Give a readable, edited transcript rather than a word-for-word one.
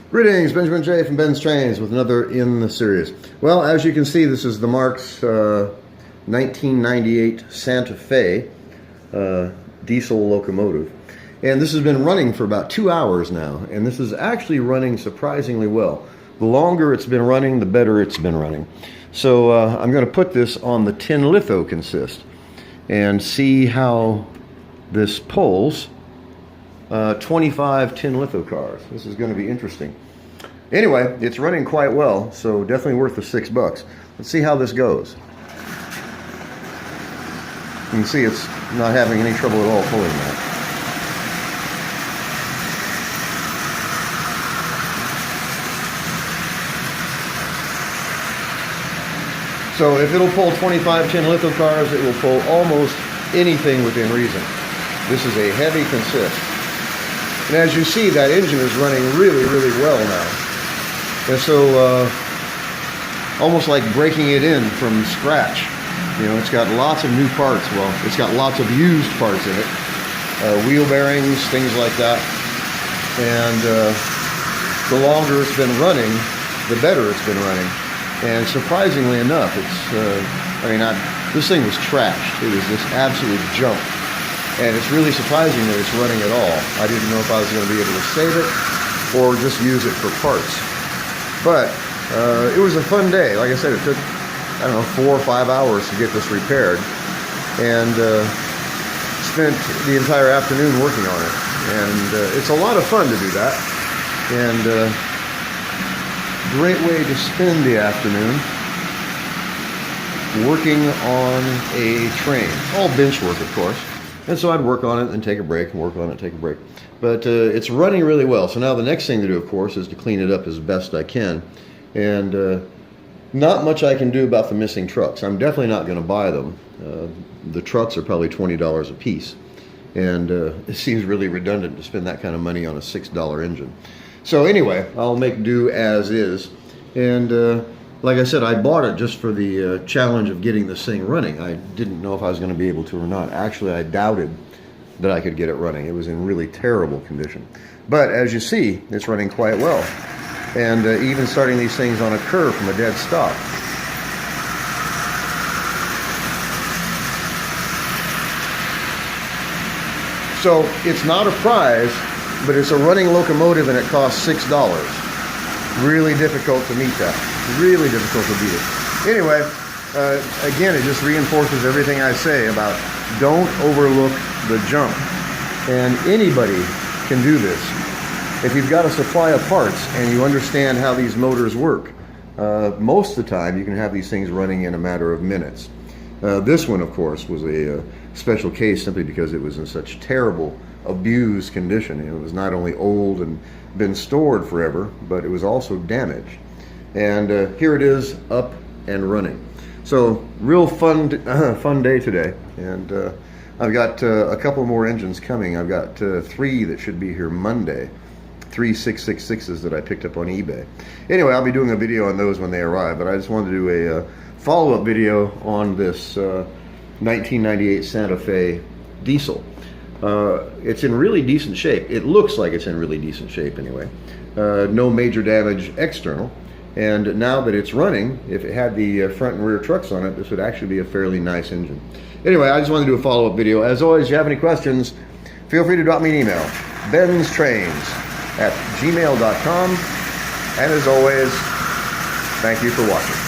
Greetings, Benjamin J. from BENZTRAINZ with another in the series. Well, as you can see, this is the Marx 1998 Santa Fe diesel locomotive. And this has been running for about 2 hours now, and this is actually running surprisingly well. The longer it's been running, the better it's been running. So I'm going to put this on the tin litho consist and see how this pulls 25 tin litho cars. This is going to be interesting. Anyway, it's running quite well, so definitely worth the $6. Let's see how this goes. You can see it's not having any trouble at all pulling that. So if it'll pull 25 tin litho cars, it will pull almost anything within reason. This is a heavy consist. And as you see, that engine is running really, really well now. And so, almost like breaking it in from scratch. You know, it's got lots of new parts. Well, it's got lots of used parts in it. Wheel bearings, things like that. And the longer it's been running, the better it's been running. And surprisingly enough, it's, this thing was trashed. It was just absolute junk. And it's really surprising that it's running at all. I didn't know if I was going to be able to save it or just use it for parts. But it was a fun day. Like I said, it took, 4 or 5 hours to get this repaired. And spent the entire afternoon working on it. And it's a lot of fun to do that. And great way to spend the afternoon working on a train. All bench work, of course. And so I'd work on it and take a break and work on it, take a break. But it's running really well. So now the next thing to do, of course, is to clean it up as best I can. And not much I can do about the missing trucks. I'm definitely not going to buy them. The trucks are probably $20 a piece. And it seems really redundant to spend that kind of money on a $6 engine. So anyway, I'll make do as is. And like I said, I bought it just for the challenge of getting this thing running. I didn't know if I was going to be able to or not. Actually, I doubted that I could get it running. It was in really terrible condition. But as you see, it's running quite well. And even starting these things on a curve from a dead stop. So it's not a prize, but it's a running locomotive and it costs $6. Really difficult to meet that. Really difficult to beat it. Anyway, again, it just reinforces everything I say about don't overlook the junk. And anybody can do this. If you've got a supply of parts and you understand how these motors work, most of the time you can have these things running in a matter of minutes. This one, of course, was a special case simply because it was in such terrible, abused condition. It was not only old and been stored forever, but it was also damaged. And here it is, up and running. So, real fun day today. And I've got a couple more engines coming. I've got 3 that should be here Monday. 3 666s that I picked up on eBay. Anyway, I'll be doing a video on those when they arrive, but I just wanted to do a follow-up video on this 1998 Santa Fe diesel. It's in really decent shape. It looks like it's in really decent shape anyway. No major damage external. And now that it's running, if it had the front and rear trucks on it, this would actually be a fairly nice engine. Anyway, I just wanted to do a follow-up video. As always, if you have any questions, feel free to drop me an email. BENZTRAINZ@gmail.com. And as always, thank you for watching.